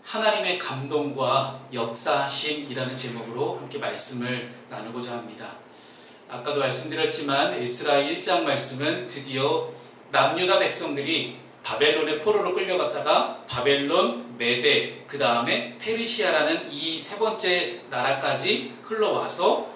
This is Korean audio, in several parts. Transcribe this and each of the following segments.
하나님의 감동과 역사심이라는 제목으로 함께 말씀을 나누고자 합니다. 아까도 말씀드렸지만 에스라 1장 말씀은 드디어 남유다 백성들이 바벨론의 포로로 끌려갔다가 바벨론, 메데, 그 다음에 페르시아라는 이 세 번째 나라까지 흘러와서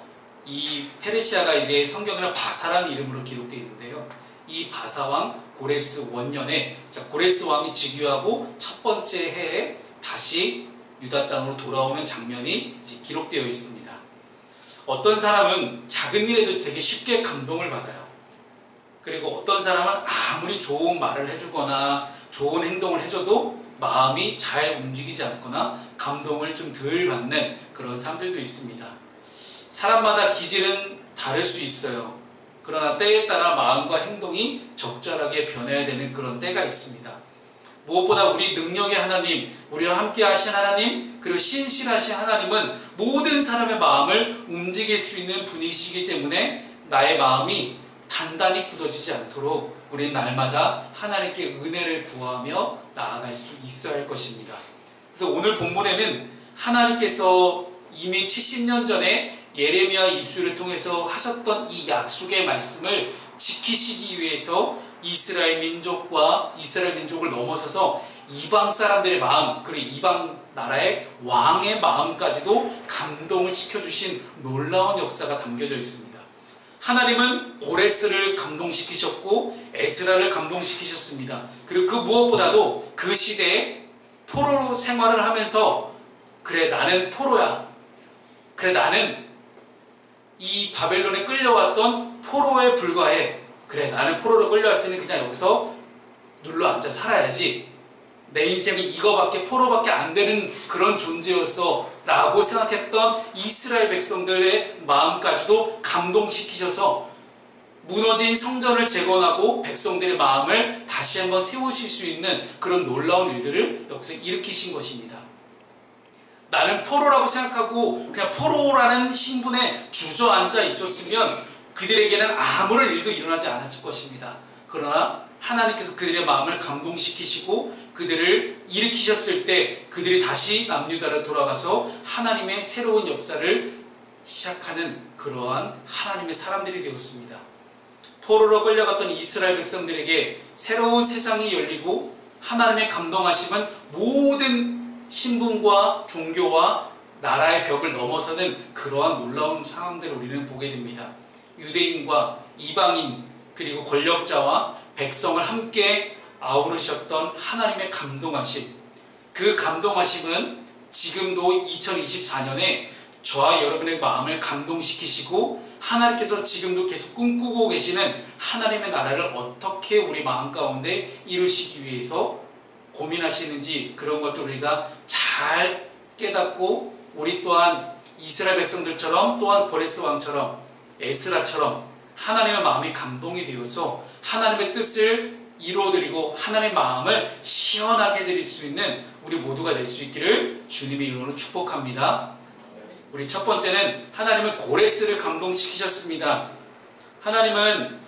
이 페르시아가 이제 성경에는 바사라는 이름으로 기록되어 있는데요. 이 바사왕 고레스 원년에 고레스 왕이 즉위하고 첫 번째 해에 다시 유다 땅으로 돌아오는 장면이 이제 기록되어 있습니다. 어떤 사람은 작은 일에도 되게 쉽게 감동을 받아요. 그리고 어떤 사람은 아무리 좋은 말을 해주거나 좋은 행동을 해줘도 마음이 잘 움직이지 않거나 감동을 좀 덜 받는 그런 사람들도 있습니다. 사람마다 기질은 다를 수 있어요. 그러나 때에 따라 마음과 행동이 적절하게 변해야 되는 그런 때가 있습니다. 무엇보다 우리 능력의 하나님, 우리와 함께 하신 하나님, 그리고 신실하신 하나님은 모든 사람의 마음을 움직일 수 있는 분이시기 때문에 나의 마음이 단단히 굳어지지 않도록 우리는 날마다 하나님께 은혜를 구하며 나아갈 수 있어야 할 것입니다. 그래서 오늘 본문에는 하나님께서 이미 70년 전에 예레미야 입술을 통해서 하셨던 이 약속의 말씀을 지키시기 위해서 이스라엘 민족과 이스라엘 민족을 넘어서서 이방 사람들의 마음, 그리고 이방 나라의 왕의 마음까지도 감동을 시켜주신 놀라운 역사가 담겨져 있습니다. 하나님은 고레스를 감동시키셨고 에스라를 감동시키셨습니다. 그리고 그 무엇보다도 그 시대에 포로 생활을 하면서 그래 나는 포로야. 그래 나는 이 바벨론에 끌려왔던 포로에 불과해. 그래 나는 포로로 끌려왔으니 그냥 여기서 눌러앉아 살아야지. 내 인생이 이거밖에 포로밖에 안 되는 그런 존재였어 라고 생각했던 이스라엘 백성들의 마음까지도 감동시키셔서 무너진 성전을 재건하고 백성들의 마음을 다시 한번 세우실 수 있는 그런 놀라운 일들을 여기서 일으키신 것입니다. 나는 포로라고 생각하고 그냥 포로라는 신분에 주저앉아 있었으면 그들에게는 아무런 일도 일어나지 않았을 것입니다. 그러나 하나님께서 그들의 마음을 감동시키시고 그들을 일으키셨을 때 그들이 다시 남유다로 돌아가서 하나님의 새로운 역사를 시작하는 그러한 하나님의 사람들이 되었습니다. 포로로 끌려갔던 이스라엘 백성들에게 새로운 세상이 열리고 하나님의 감동하심은 모든 신분과 종교와 나라의 벽을 넘어서는 그러한 놀라운 상황들을 우리는 보게 됩니다. 유대인과 이방인 그리고 권력자와 백성을 함께 아우르셨던 하나님의 감동하심, 그 감동하심은 지금도 2024년에 저와 여러분의 마음을 감동시키시고 하나님께서 지금도 계속 꿈꾸고 계시는 하나님의 나라를 어떻게 우리 마음 가운데 이루시기 위해서 고민하시는지 그런 것도 우리가 잘 깨닫고 우리 또한 이스라엘 백성들처럼 또한 고레스 왕처럼 에스라처럼 하나님의 마음이 감동이 되어서 하나님의 뜻을 이루어드리고 하나님의 마음을 시원하게 해드릴 수 있는 우리 모두가 될 수 있기를 주님의 이름으로 축복합니다. 우리 첫 번째는 하나님은 고레스를 감동시키셨습니다. 하나님은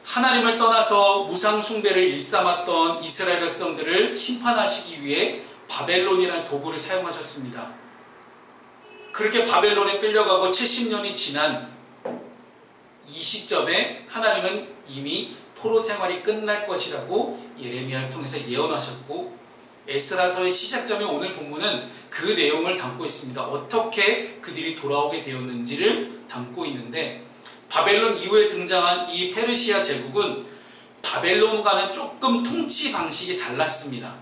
하나님을 떠나서 우상 숭배를 일삼았던 이스라엘 백성들을 심판하시기 위해 바벨론이라는 도구를 사용하셨습니다. 그렇게 바벨론에 끌려가고 70년이 지난 이 시점에 하나님은 이미 포로 생활이 끝날 것이라고 예레미야를 통해서 예언하셨고 에스라서의 시작점이 오늘 본문은 그 내용을 담고 있습니다. 어떻게 그들이 돌아오게 되었는지를 담고 있는데 바벨론 이후에 등장한 이 페르시아 제국은 바벨론과는 조금 통치 방식이 달랐습니다.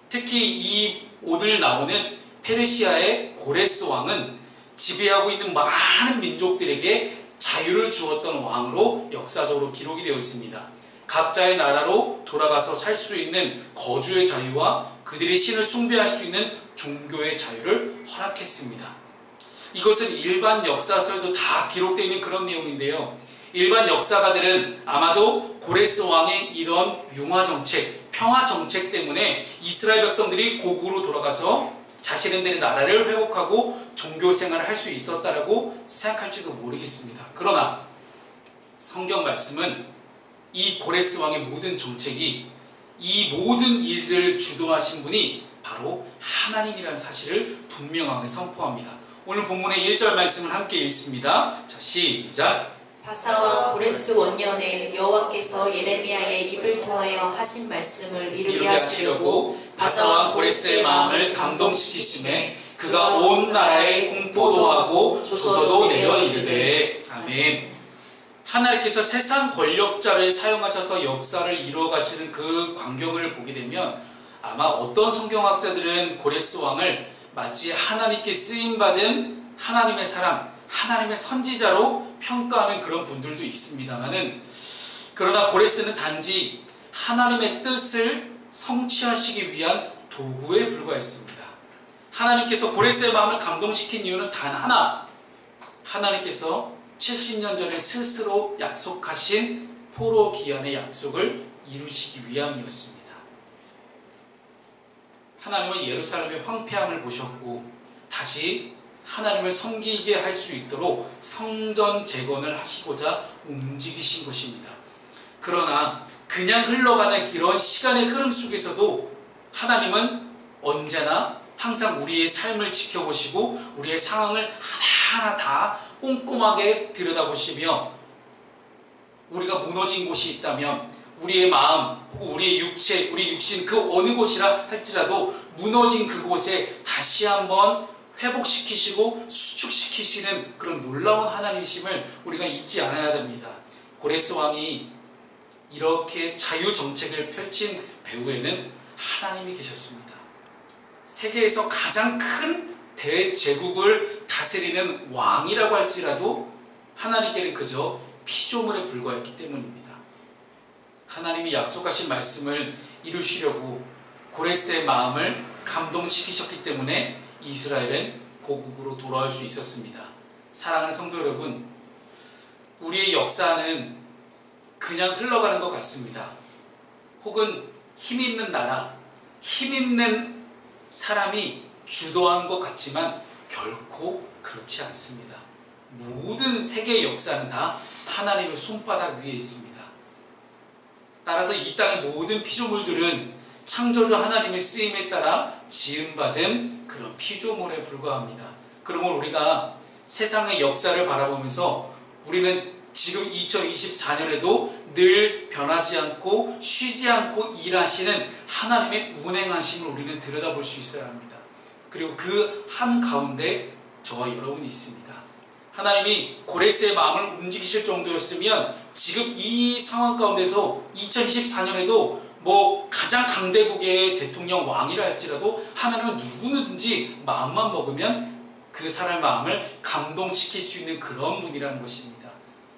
특히 이 오늘 나오는 페르시아의 고레스 왕은 지배하고 있는 많은 민족들에게 자유를 주었던 왕으로 역사적으로 기록이 되어 있습니다. 각자의 나라로 돌아가서 살 수 있는 거주의 자유와 그들의 신을 숭배할 수 있는 종교의 자유를 허락했습니다. 이것은 일반 역사서에도 다 기록되어 있는 그런 내용인데요. 일반 역사가들은 아마도 고레스 왕의 이런 융화정책, 평화정책 때문에 이스라엘 백성들이 고국으로 돌아가서 자신들의 나라를 회복하고 종교생활을 할 수 있었다라고 생각할지도 모르겠습니다. 그러나 성경 말씀은 이 고레스 왕의 모든 정책이 이 모든 일들을 주도하신 분이 바로 하나님이라는 사실을 분명하게 선포합니다. 오늘 본문의 1절 말씀을 함께 읽습니다. 자, 시작. 바사왕 고레스 원년에 여호와께서 예레미야의 입을 통하여 하신 말씀을 이루게 하시려고 바사왕 고레스의 마음을 감동시키심에 그가 온 나라에 공포도 하고 조서도 내어 이르되. 아멘. 하나님께서 세상 권력자를 사용하셔서 역사를 이루어 가시는 그 광경을 보게 되면 아마 어떤 성경학자들은 고레스 왕을 마치 하나님께 쓰임받은 하나님의 사람, 하나님의 선지자로 평가하는 그런 분들도 있습니다만은, 그러나 고레스는 단지 하나님의 뜻을 성취하시기 위한 도구에 불과했습니다. 하나님께서 고레스의 마음을 감동시킨 이유는 단 하나, 하나님께서 70년 전에 스스로 약속하신 포로 기한의 약속을 이루시기 위함이었습니다. 하나님은 예루살렘의 황폐함을 보셨고 다시 하나님을 섬기게 할 수 있도록 성전 재건을 하시고자 움직이신 것입니다. 그러나 그냥 흘러가는 이런 시간의 흐름 속에서도 하나님은 언제나 항상 우리의 삶을 지켜보시고 우리의 상황을 하나하나 다 꼼꼼하게 들여다보시며, 우리가 무너진 곳이 있다면 우리의 마음 혹은 우리의 육체, 우리 육신 그 어느 곳이라 할지라도 무너진 그곳에 다시 한번 회복시키시고 수축시키시는 그런 놀라운 하나님이심을 우리가 잊지 않아야 됩니다. 고레스 왕이 이렇게 자유정책을 펼친 배후에는 하나님이 계셨습니다. 세계에서 가장 큰 대제국을 다스리는 왕이라고 할지라도 하나님께는 그저 피조물에 불과했기 때문입니다. 하나님이 약속하신 말씀을 이루시려고 고레스의 마음을 감동시키셨기 때문에 이스라엘은 고국으로 돌아올 수 있었습니다. 사랑하는 성도 여러분, 우리의 역사는 그냥 흘러가는 것 같습니다. 혹은 힘 있는 나라, 힘 있는 사람이 주도하는 것 같지만 결코 그렇지 않습니다. 모든 세계의 역사는 다 하나님의 손바닥 위에 있습니다. 따라서 이 땅의 모든 피조물들은 창조주 하나님의 쓰임에 따라 지음받은 그런 피조물에 불과합니다. 그러면 우리가 세상의 역사를 바라보면서 우리는 지금 2024년에도 늘 변하지 않고 쉬지 않고 일하시는 하나님의 운행하심을 우리는 들여다볼 수 있어야 합니다. 그리고 그 한가운데 저와 여러분이 있습니다. 하나님이 고레스의 마음을 움직이실 정도였으면 지금 이 상황 가운데서 2024년에도 가장 강대국의 대통령 왕이라 할지라도 하나님은 누구든지 마음만 먹으면 그 사람의 마음을 감동시킬 수 있는 그런 분이라는 것입니다.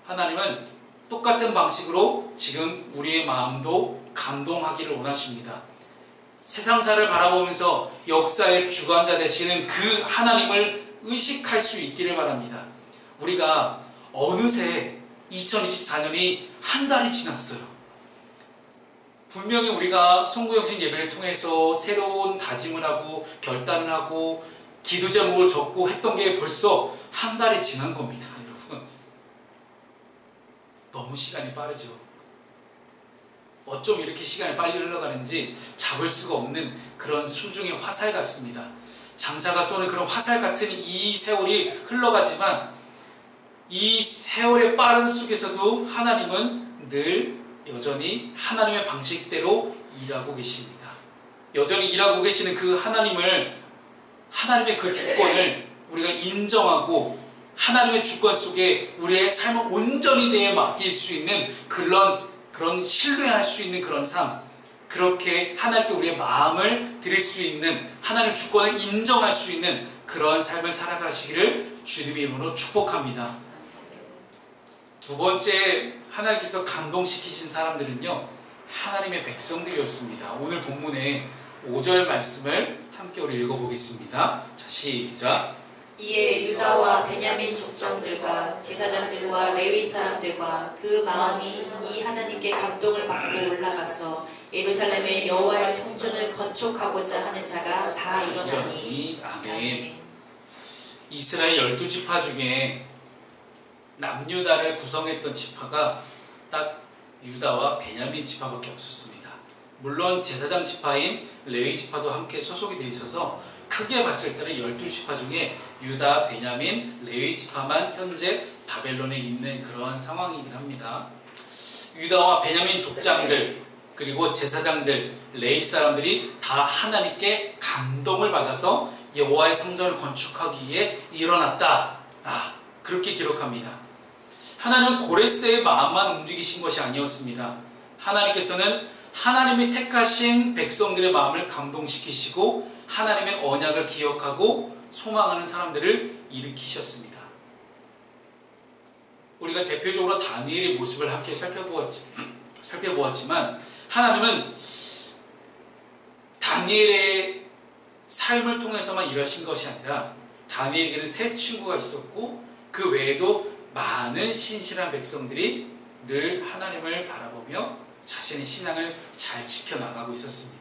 하나님은 똑같은 방식으로 지금 우리의 마음도 감동하기를 원하십니다. 세상사를 바라보면서 역사의 주관자 되시는 그 하나님을 의식할 수 있기를 바랍니다. 우리가 어느새 2024년이 한 달이 지났어요. 분명히 우리가 송구영신 예배를 통해서 새로운 다짐을 하고 결단을 하고 기도 제목을 적고 했던 게 벌써 한 달이 지난 겁니다. 여러분, 너무 시간이 빠르죠. 어쩜 이렇게 시간이 빨리 흘러가는지 잡을 수가 없는 그런 수중의 화살 같습니다. 장사가 쏘는 그런 화살 같은 이 세월이 흘러가지만 이 세월의 빠름 속에서도 하나님은 늘 여전히 하나님의 방식대로 일하고 계십니다. 여전히 일하고 계시는 그 하나님을, 하나님의 그 주권을 우리가 인정하고 하나님의 주권 속에 우리의 삶을 온전히 내어 맡길 수 있는 그런 신뢰할 수 있는 그런 삶, 그렇게 하나님께 우리의 마음을 드릴 수 있는, 하나님의 주권을 인정할 수 있는 그런 삶을 살아가시기를 주님의 이름으로 축복합니다. 두 번째, 하나님께서 감동시키신 사람들은요, 하나님의 백성들이었습니다. 오늘 본문의 5절 말씀을 함께 우리 읽어보겠습니다. 자, 시작. 이에 유다와 베냐민 족장들과 제사장들과 레위 사람들과 그 마음이 이 하나님께 감동을 받고 올라가서 예루살렘의 여호와의 성전을 건축하고자 하는 자가 다 일어나니. 아멘. 이스라엘 12지파 중에 남유다를 구성했던 지파가 딱 유다와 베냐민 지파밖에 없었습니다. 물론 제사장 지파인 레위 지파도 함께 소속이 되어 있어서 크게 봤을 때는 12지파 중에 유다, 베냐민, 레위 지파만 현재 바벨론에 있는 그러한 상황이긴 합니다. 유다와 베냐민 족장들 그리고 제사장들, 레위 사람들이 다 하나님께 감동을 받아서 여호와의 성전을 건축하기 위해 일어났다. 그렇게 기록합니다. 하나님은 고레스의 마음만 움직이신 것이 아니었습니다. 하나님께서는 하나님이 택하신 백성들의 마음을 감동시키시고 하나님의 언약을 기억하고 소망하는 사람들을 일으키셨습니다. 우리가 대표적으로 다니엘의 모습을 함께 살펴보았지만 하나님은 다니엘의 삶을 통해서만 일하신 것이 아니라 다니엘에게는 세 친구가 있었고 그 외에도 많은 신실한 백성들이 늘 하나님을 바라보며 자신의 신앙을 잘 지켜나가고 있었습니다.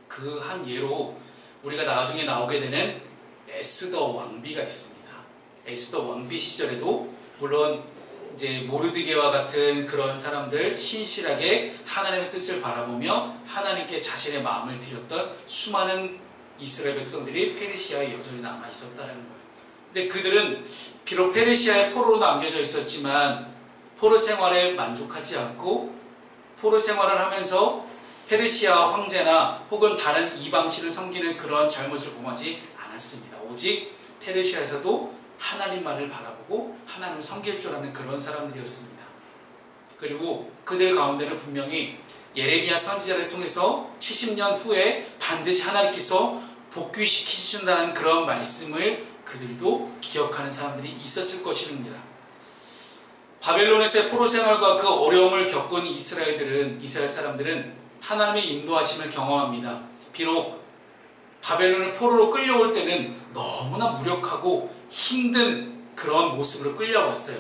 그 한 예로 우리가 나중에 나오게 되는 에스더 왕비가 있습니다. 에스더 왕비 시절에도 물론 이제 모르드게와 같은 그런 사람들 신실하게 하나님의 뜻을 바라보며 하나님께 자신의 마음을 드렸던 수많은 이스라엘 백성들이 페르시아에 여전히 남아 있었다는 거예요. 근데 그들은 비록 페르시아의 포로로 남겨져 있었지만 포로 생활에 만족하지 않고 포로 생활을 하면서 페르시아 황제나 혹은 다른 이방신을 섬기는 그런 잘못을 범하지 않았습니다. 오직 페르시아에서도 하나님만을 바라보고 하나님을 섬길 줄 아는 그런 사람들이었습니다. 그리고 그들 가운데는 분명히 예레미야 선지자를 통해서 70년 후에 반드시 하나님께서 복귀시키신다는 그런 말씀을 그들도 기억하는 사람들이 있었을 것입니다. 바벨론에서의 포로 생활과 그 어려움을 겪은 이스라엘 사람들은 하나님의 인도하심을 경험합니다. 비록 바벨론의 포로로 끌려올 때는 너무나 무력하고 힘든 그런 모습으로 끌려왔어요.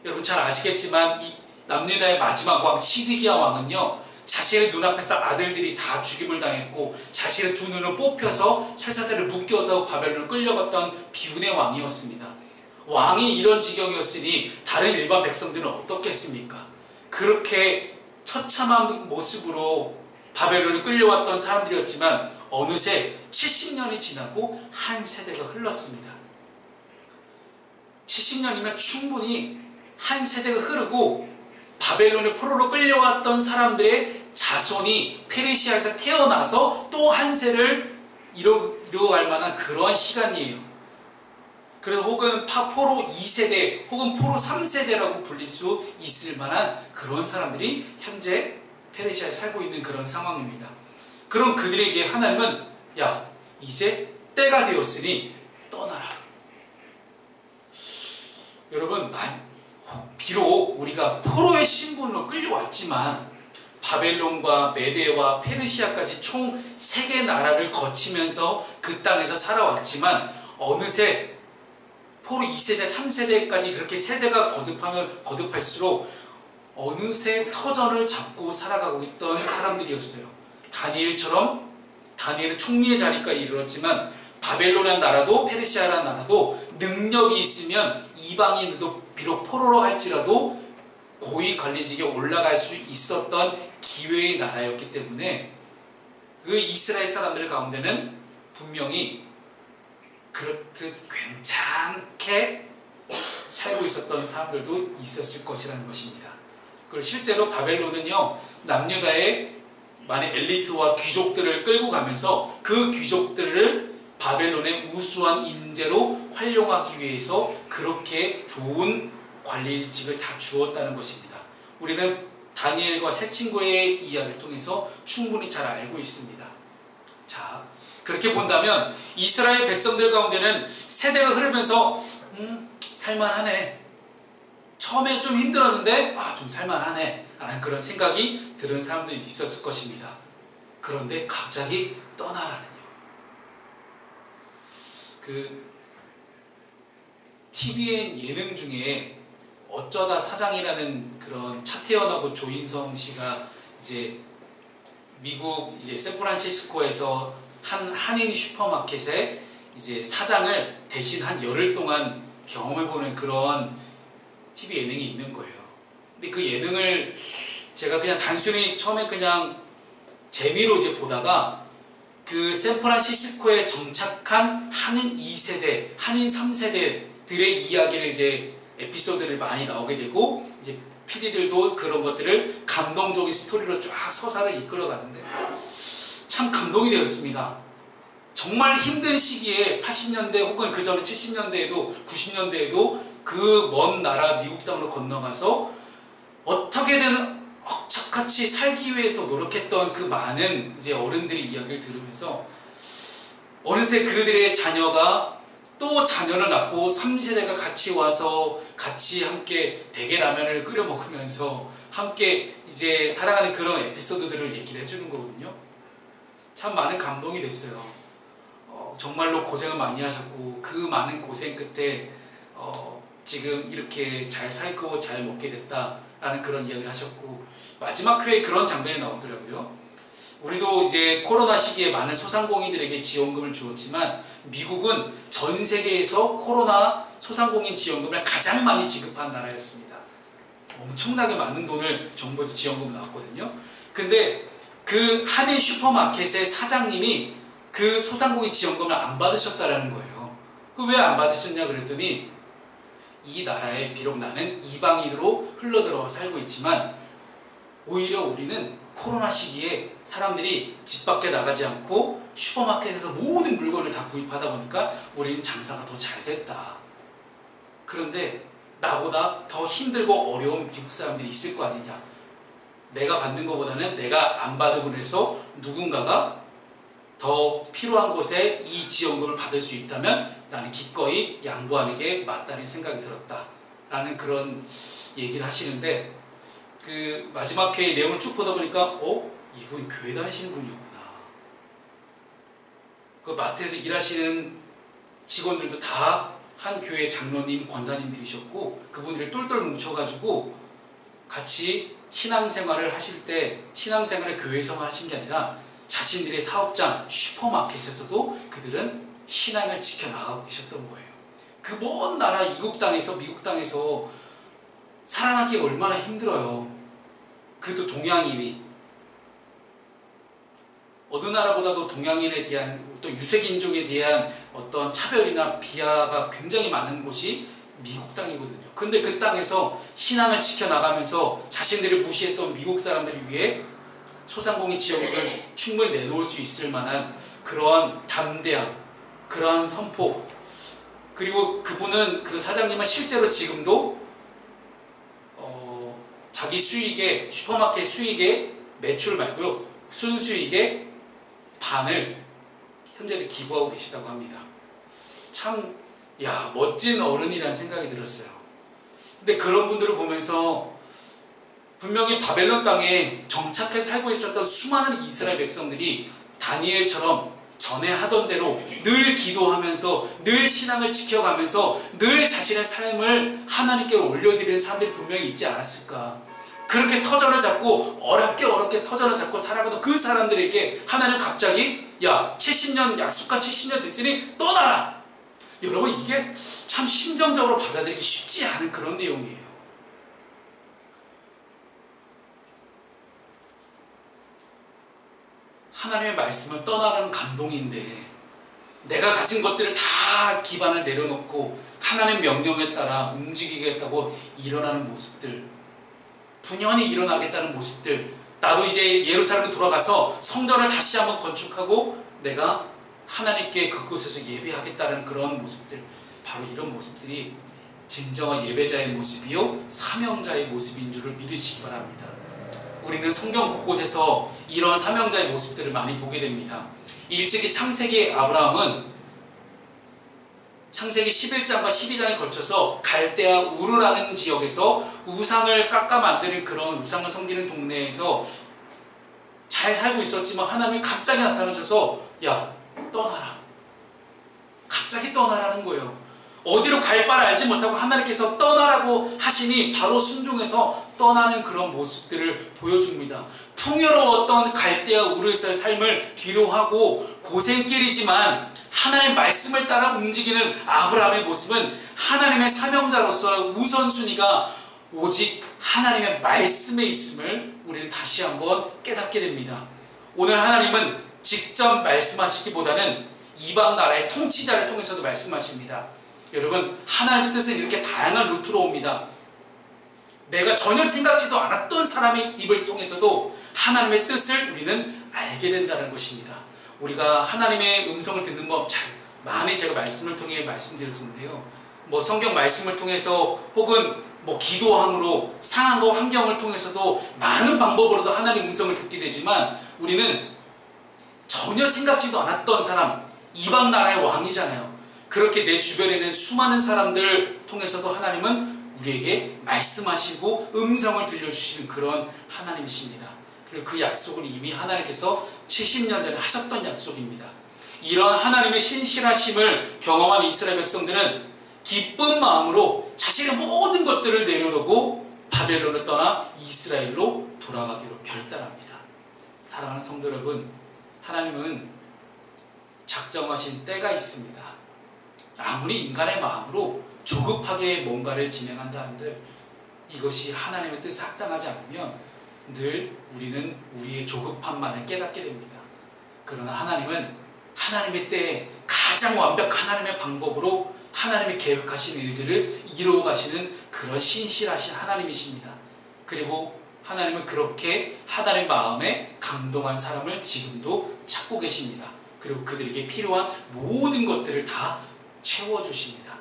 여러분 잘 아시겠지만 이 남유다의 마지막 왕 시드기야 왕은요, 자신의 눈앞에서 아들들이 다 죽임을 당했고 자신의 두 눈을 뽑혀서 쇠사슬을 묶여서 바벨론을 끌려갔던 비운의 왕이었습니다. 왕이 이런 지경이었으니 다른 일반 백성들은 어떻겠습니까? 그렇게 처참한 모습으로 바벨론을 끌려왔던 사람들이었지만 어느새 70년이 지나고 한 세대가 흘렀습니다. 70년이면 충분히 한 세대가 흐르고 바벨론의 포로로 끌려왔던 사람들의 자손이 페르시아에서 태어나서 또 한 세를 이루어갈 만한 그러한 시간이에요. 그리고 혹은 포로 2세대 혹은 포로 3세대라고 불릴 수 있을 만한 그런 사람들이 현재 페르시아에 살고 있는 그런 상황입니다. 그럼 그들에게 하나님은 야, 이제 때가 되었으니 떠나라. 여러분, 비록 우리가 포로의 신분으로 끌려왔지만 바벨론과 메데와 페르시아까지 총 3개 나라를 거치면서 그 땅에서 살아왔지만 어느새 포로 2세대, 3세대까지 그렇게 세대가 거듭할수록 어느새 터전을 잡고 살아가고 있던 사람들이었어요. 다니엘처럼 다니엘은 총리의 자리까지 이르렀지만 바벨론이라는 나라도 페르시아라는 나라도 능력이 있으면 이방인들도 비록 포로로 할지라도 고위 관리직에 올라갈 수 있었던 기회의 나라였기 때문에 그 이스라엘 사람들 가운데는 분명히 그렇듯 괜찮게 살고 있었던 사람들도 있었을 것이라는 것입니다. 그리고 실제로 바벨론은요, 남유다의 많은 엘리트와 귀족들을 끌고 가면서 그 귀족들을 바벨론의 우수한 인재로 활용하기 위해서 그렇게 좋은 관리직을 다 주었다는 것입니다. 우리는 다니엘과 세 친구의 이야기를 통해서 충분히 잘 알고 있습니다. 자, 그렇게 본다면 이스라엘 백성들 가운데는 세대가 흐르면서 살만하네. 처음에 좀 힘들었는데 좀 살만하네 라는 그런 생각이 드는 사람들이 있었을 것입니다. 그런데 갑자기 떠나라는요. 그 TVN 예능 중에 어쩌다 사장이라는 그런 차태현하고 조인성 씨가 이제 미국 이제 샌프란시스코에서 한 한인 슈퍼마켓에 이제 사장을 대신 한 열흘 동안 경험해보는 그런 TV 예능이 있는 거예요. 근데 그 예능을 제가 그냥 단순히 처음에 그냥 재미로 이제 보다가 그 샌프란시스코에 정착한 한인 2세대, 한인 3세대들의 이야기를 이제 에피소드를 많이 나오게 되고 이제 PD들도 그런 것들을 감동적인 스토리로 쫙 서사를 이끌어가는데 참 감동이 되었습니다. 정말 힘든 시기에 80년대 혹은 그 전에 70년대에도 90년대에도 그 먼 나라 미국 땅으로 건너가서 어떻게든 억척같이 살기 위해서 노력했던 그 많은 이제 어른들의 이야기를 들으면서 어느새 그들의 자녀가 또 자녀를 낳고 3세대가 같이 와서 같이 함께 대게라면을 끓여 먹으면서 함께 이제 살아가는 그런 에피소드들을 얘기를 해주는 거거든요. 참 많은 감동이 됐어요. 정말로 고생을 많이 하셨고 그 많은 고생 끝에 지금 이렇게 잘 살고 잘 먹게 됐다라는 그런 이야기를 하셨고 마지막 회에 그런 장면이 나오더라고요. 우리도 이제 코로나 시기에 많은 소상공인들에게 지원금을 주었지만 미국은 전 세계에서 코로나 소상공인 지원금을 가장 많이 지급한 나라였습니다. 엄청나게 많은 돈을 정부에서 지원금을 나왔거든요. 근데 그 한인 슈퍼마켓의 사장님이 그 소상공인 지원금을 안 받으셨다라는 거예요. 왜 안 받으셨냐 그랬더니 이 나라에 비록 나는 이방인으로 흘러들어와 살고 있지만 오히려 우리는 코로나 시기에 사람들이 집 밖에 나가지 않고 슈퍼마켓에서 모든 물건을 다 구입하다 보니까 우리는 장사가 더 잘 됐다. 그런데 나보다 더 힘들고 어려운 미국 사람들이 있을 거 아니냐. 내가 받는 것보다는 내가 안 받음으로 해서 누군가가 더 필요한 곳에 이 지원금을 받을 수 있다면 나는 기꺼이 양보하는 게 맞다는 생각이 들었다. 라는 그런 얘기를 하시는데 그 마지막 회의 내용을 쭉 보다 보니까 이분 교회 다니시는 분이었구나. 그 마트에서 일하시는 직원들도 다 한 교회 장로님, 권사님들이셨고 그분들이 똘똘 뭉쳐가지고 같이 신앙생활을 하실 때 신앙생활을 교회에서만 하신 게 아니라 자신들의 사업장, 슈퍼마켓에서도 그들은 신앙을 지켜나가고 계셨던 거예요. 그 먼 나라 이국 땅에서 미국 땅에서 살아남기가 얼마나 힘들어요. 그것도 동양인이. 어느 나라보다도 동양인에 대한 또 유색인종에 대한 어떤 차별이나 비하가 굉장히 많은 곳이 미국 땅이거든요. 근데 그 땅에서 신앙을 지켜나가면서 자신들을 무시했던 미국 사람들을 위해 소상공인 지원금을 충분히 내놓을 수 있을 만한 그러한 담대함, 그러한 선포, 그리고 그분은 그 사장님은 실제로 지금도 자기 수익의 슈퍼마켓 수익의 매출 말고요 순수익의 반을 현재는 기부하고 계시다고 합니다. 참 멋진 어른이라는 생각이 들었어요. 근데 그런 분들을 보면서 분명히 바벨론 땅에 정착해 살고 있었던 수많은 이스라엘 백성들이 다니엘처럼 전에 하던 대로 늘 기도하면서 늘 신앙을 지켜가면서 늘 자신의 삶을 하나님께 올려드리는 사람들이 분명히 있지 않았을까. 그렇게 터전을 잡고 어렵게 터전을 잡고 살아가던 그 사람들에게 하나님 갑자기 70년 약속한 70년 됐으니 떠나라. 여러분 이게 참 심정적으로 받아들이기 쉽지 않은 그런 내용이에요. 하나님의 말씀을 떠나라는 감동인데 내가 가진 것들을 다 기반을 내려놓고 하나님의 명령에 따라 움직이겠다고 일어나는 모습들, 분연히 일어나겠다는 모습들, 나도 이제 예루살렘에 돌아가서 성전을 다시 한번 건축하고 내가 하나님께 그곳에서 예배하겠다는 그런 모습들, 바로 이런 모습들이 진정한 예배자의 모습이요 사명자의 모습인 줄을 믿으시기 바랍니다. 우리는 성경 곳곳에서 이런 사명자의 모습들을 많이 보게 됩니다. 일찍이 창세기 아브라함은 창세기 11장과 12장에 걸쳐서 갈대아 우르라는 지역에서 우상을 깎아 만드는 그런 우상을 섬기는 동네에서 잘 살고 있었지만 하나님이 갑자기 나타나셔서 떠나라. 갑자기 떠나라는 거예요. 어디로 갈 바를 알지 못하고 하나님께서 떠나라고 하시니 바로 순종해서 떠나는 그런 모습들을 보여줍니다. 풍요로웠던 갈대아 우르에서의 삶을 뒤로하고 고생길이지만 하나님의 말씀을 따라 움직이는 아브라함의 모습은 하나님의 사명자로서 우선순위가 오직 하나님의 말씀에 있음을 우리는 다시 한번 깨닫게 됩니다. 오늘 하나님은 직접 말씀하시기보다는 이방 나라의 통치자를 통해서도 말씀하십니다. 여러분, 하나님의 뜻은 이렇게 다양한 루트로 옵니다. 내가 전혀 생각지도 않았던 사람의 입을 통해서도 하나님의 뜻을 우리는 알게 된다는 것입니다. 우리가 하나님의 음성을 듣는 법 많이 제가 말씀을 통해 말씀드렸는데요. 성경 말씀을 통해서 혹은 기도함으로 상황과 환경을 통해서도 많은 방법으로도 하나님의 음성을 듣게 되지만 우리는 전혀 생각지도 않았던 사람, 이방 나라의 왕이잖아요. 그렇게 내 주변에 있는 수많은 사람들을 통해서도 하나님은 우리에게 말씀하시고 음성을 들려주시는 그런 하나님이십니다. 그리고 그 약속은 이미 하나님께서 70년 전에 하셨던 약속입니다. 이러한 하나님의 신실하심을 경험한 이스라엘 백성들은 기쁜 마음으로 자신의 모든 것들을 내려놓고 바벨론을 떠나 이스라엘로 돌아가기로 결단합니다. 사랑하는 성도 여러분, 하나님은 작정하신 때가 있습니다. 아무리 인간의 마음으로 조급하게 뭔가를 진행한다 한들 이것이 하나님의 뜻에 합당하지 않으면 늘 우리는 우리의 조급함만을 깨닫게 됩니다. 그러나 하나님은 하나님의 때에 가장 완벽한 하나님의 방법으로 하나님이 계획하신 일들을 이루어 가시는 그런 신실하신 하나님이십니다. 그리고 하나님은 그렇게 하나님의 마음에 감동한 사람을 지금도 찾고 계십니다. 그리고 그들에게 필요한 모든 것들을 다 채워주십니다.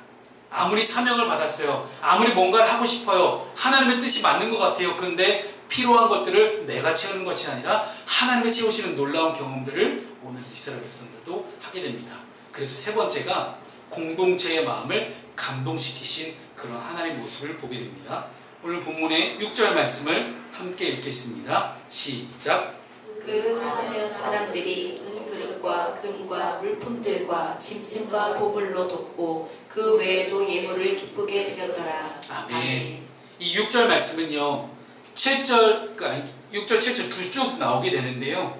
아무리 사명을 받았어요. 아무리 뭔가를 하고 싶어요. 하나님의 뜻이 맞는 것 같아요. 그런데 필요한 것들을 내가 채우는 것이 아니라 하나님이 채우시는 놀라운 경험들을 오늘 이스라엘 백성들도 하게 됩니다. 그래서 세 번째가 공동체의 마음을 감동시키신 그런 하나님의 모습을 보게 됩니다. 오늘 본문의 6절 말씀을 함께 읽겠습니다. 시작. 그 사면 사람들이 은그릇과 금과 물품들과 짐승과 보물로 돕고 그 외에도 예물을 기쁘게 드렸더라. 아멘. 이 6절 말씀은요, 6절, 7절 쭉 나오게 되는데요.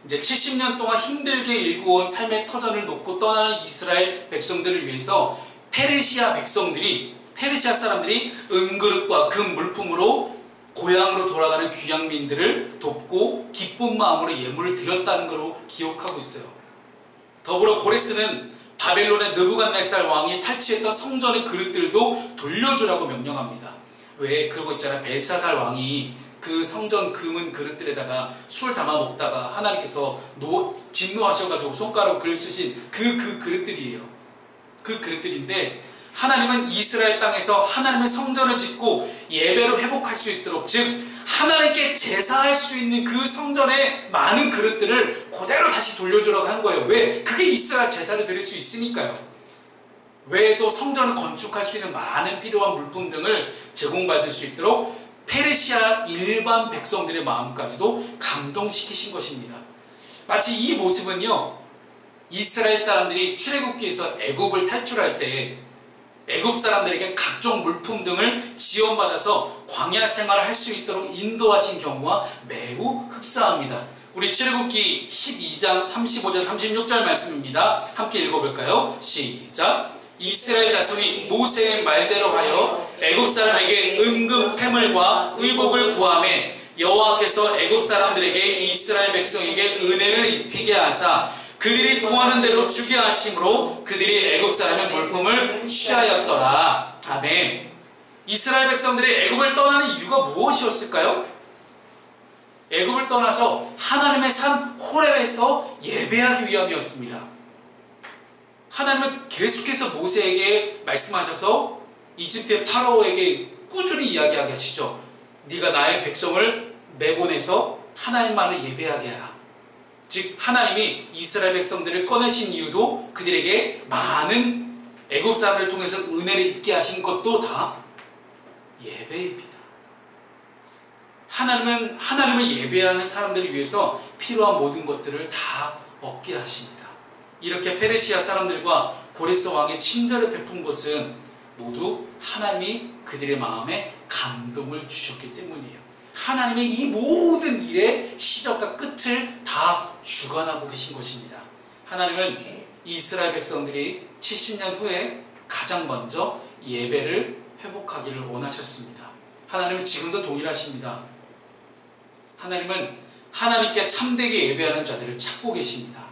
이제 70년 동안 힘들게 일구어온 삶의 터전을 놓고 떠나는 이스라엘 백성들을 위해서 페르시아 사람들이 은그릇과 금 물품으로 고향으로 돌아가는 귀향민들을 돕고 기쁜 마음으로 예물을 드렸다는 것으로 기억하고 있어요. 더불어 고레스는 바벨론의 느부갓네살 왕이 탈취했던 성전의 그릇들도 돌려주라고 명령합니다. 왜 그러고 있잖아요. 벨사살 왕이 그 성전 금은 그릇들에다가 술 담아 먹다가 하나님께서 진노하셔가지고 손가락으로 글 쓰신 그 그릇들이에요. 그 그릇들인데 하나님은 이스라엘 땅에서 하나님의 성전을 짓고 예배로 회복할 수 있도록, 즉 하나님께 제사할 수 있는 그 성전의 많은 그릇들을 그대로 다시 돌려주라고 한 거예요. 왜? 그게 있어야 제사를 드릴 수 있으니까요. 외에도 성전을 건축할 수 있는 많은 필요한 물품 등을 제공받을 수 있도록 페르시아 일반 백성들의 마음까지도 감동시키신 것입니다. 마치 이 모습은요, 이스라엘 사람들이 출애굽기에서 애굽을 탈출할 때 애굽 사람들에게 각종 물품 등을 지원받아서 광야 생활을 할 수 있도록 인도하신 경우와 매우 흡사합니다. 우리 출애굽기 12장 35절 36절 말씀입니다. 함께 읽어볼까요? 시작. 이스라엘 자손이 모세의 말대로 하여 애굽 사람에게 은금 패물과 의복을 구하매 여호와께서 애굽 사람들에게 이스라엘 백성에게 은혜를 입히게 하사 그들이 구하는 대로 주게 하심으로 그들이 애굽 사람의 물품을 취하였더라. 아멘. 이스라엘 백성들이 애굽을 떠나는 이유가 무엇이었을까요? 애굽을 떠나서 하나님의 산 호렙에서 예배하기 위함이었습니다. 하나님은 계속해서 모세에게 말씀하셔서 이집트의 파라오에게 꾸준히 이야기하게 하시죠. 네가 나의 백성을 내보내서 하나님만을 예배하게 하라. 즉 하나님이 이스라엘 백성들을 꺼내신 이유도 그들에게 많은 애굽 사람을 통해서 은혜를 입게 하신 것도 다 예배입니다. 하나님은 하나님을 예배하는 사람들을 위해서 필요한 모든 것들을 다 얻게 하십니다. 이렇게 페르시아 사람들과 고레스 왕의 친절을 베푼 것은 모두 하나님이 그들의 마음에 감동을 주셨기 때문이에요. 하나님의 이 모든 일의 시작과 끝을 다 주관하고 계신 것입니다. 하나님은 이스라엘 백성들이 70년 후에 가장 먼저 예배를 회복하기를 원하셨습니다. 하나님은 지금도 동일하십니다. 하나님은 하나님께 참되게 예배하는 자들을 찾고 계십니다.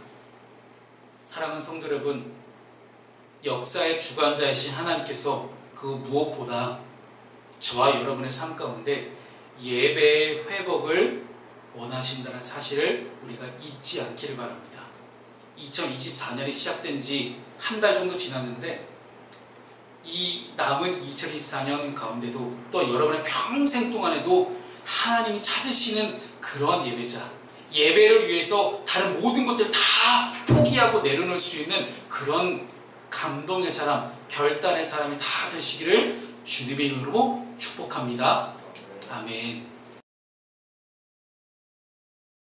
사랑하는 성도 여러분, 역사의 주관자이신 하나님께서 그 무엇보다 저와 여러분의 삶 가운데 예배의 회복을 원하신다는 사실을 우리가 잊지 않기를 바랍니다. 2024년이 시작된 지 한 달 정도 지났는데 이 남은 2024년 가운데도 또 여러분의 평생 동안에도 하나님이 찾으시는 그런 예배자, 예배를 위해서 다른 모든 것들을 다 포기하고 내려놓을 수 있는 그런 감동의 사람, 결단의 사람이 다 되시기를 주님의 이름으로 축복합니다. 아멘.